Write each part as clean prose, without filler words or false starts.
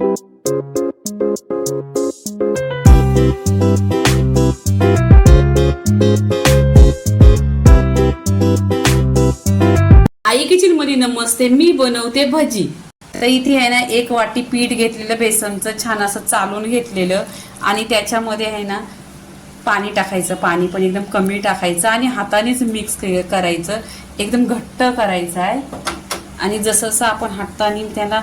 आई kitchen मध्ये नमस्ते. मी बनवते भजी. तर इथे आहे ना 1 वाटी पीठ घेतलेलं बेसनचं, छान असं चालून घेतलेलं, आणि त्याच्यामध्ये आहे ना पाणी टाकायचं. पाणी पण एकदम कमी टाकायचं आणि हातानेच मिक्स करायचं. एकदम घट्ट करायचं आहे. आणि जसं जसं आपण हाताने त्याला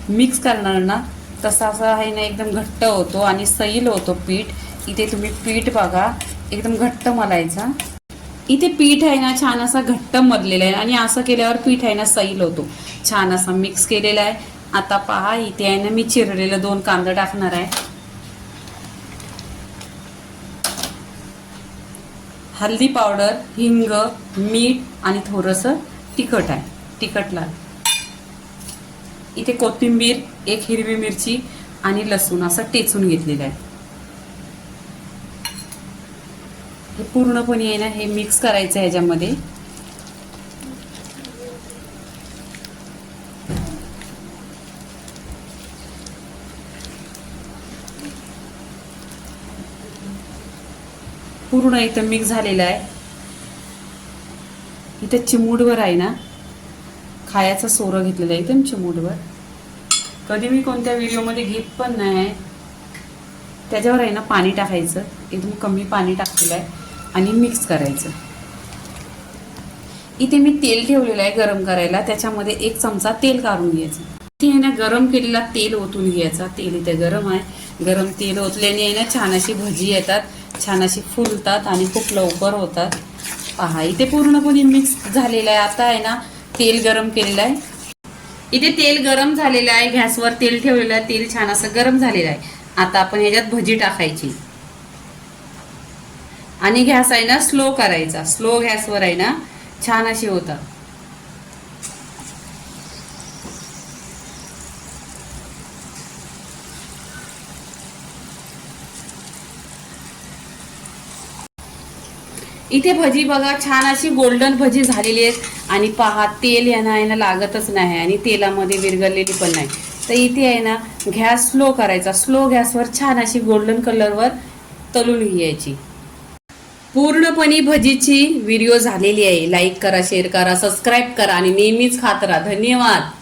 मिक्स करणार ना तसं असं आहे ना एकदम घट्ट होतो आणि सैल होतो पीठ. इथे तुम्ही पीठ बघा, एकदम घट्ट मलायचा. इथे पीठ आहे ना छान असा घट्ट मधलेला आहे आणि असं केल्यावर पीठ आहे ना सैल होतो. छान असा मिक्स केलेला आहे. आता पहा, इथे आहे ना मी चिरलेलं 2 कांदा टाकणार आहे. हल्दी पावडर, हिंग, मीठ आणि थोडंसं तिखट आहे, तिखट लाल. इथे कोथिंबीर, 1 हिरवी मिरची आणि लसूण असं टेचून घेतलेलं आहे. हे पूर्णपणे आहे ना हे मिक्स करायचं आहे ह्याच्यामध्ये. पूर्ण इथं मिक्स झालेलं आहे. इथं चिमूटभर आहे ना खायचं सोरं घेतलेलं आहे, एकदम चिमूटभर. कधी मी कोणत्या व्हिडिओमध्ये घेत पण नाही. त्याच्यावर आहे ना पाणी टाकायचं, एकदम कमी पाणी टाकलेलं आहे आणि मिक्स करायचं. इथे मी तेल ठेवलेलं आहे गरम करायला. त्याच्यामध्ये 1 चमचा तेल काढून घ्यायचं. इथे आहे ना गरम केलेला तेल ओतून घ्यायचा. तेल इथे गरम आहे. गरम तेल ओतल्याने आहे ना छान अशी भजी येतात, छान अशी फुलतात आणि खूप लवकर होतात. पहा, इथे पूर्णपणे मिक्स झालेलं आहे. आता आहे ना तेल गरम केलेलं आहे. इथे तेल गरम झालेलं आहे. गॅसवर तेल ठेवलेलं आहे. तेल छान असं गरम झालेलं आहे. आता आपण ह्याच्यात भजी टाकायची आणि गॅस आहे ना स्लो करायचा. स्लो गॅसवर आहे ना छान अशी होतात. इथे भजी बघा, छान अशी गोल्डन भजी झालेली आहेत. आणि पहा, तेल यांना आहे ना लागतच नाही आणि तेलामध्ये विरघळलेली पण नाही. तर इथे आहे ना गॅस स्लो करायचा. स्लो गॅसवर छान अशी गोल्डन कलरवर तळून घ्यायची. पूर्णपणे भजीची व्हिडिओ झालेली आहे. लाईक करा, शेअर करा, सबस्क्राईब करा आणि नेहमीच खात राहा. धन्यवाद.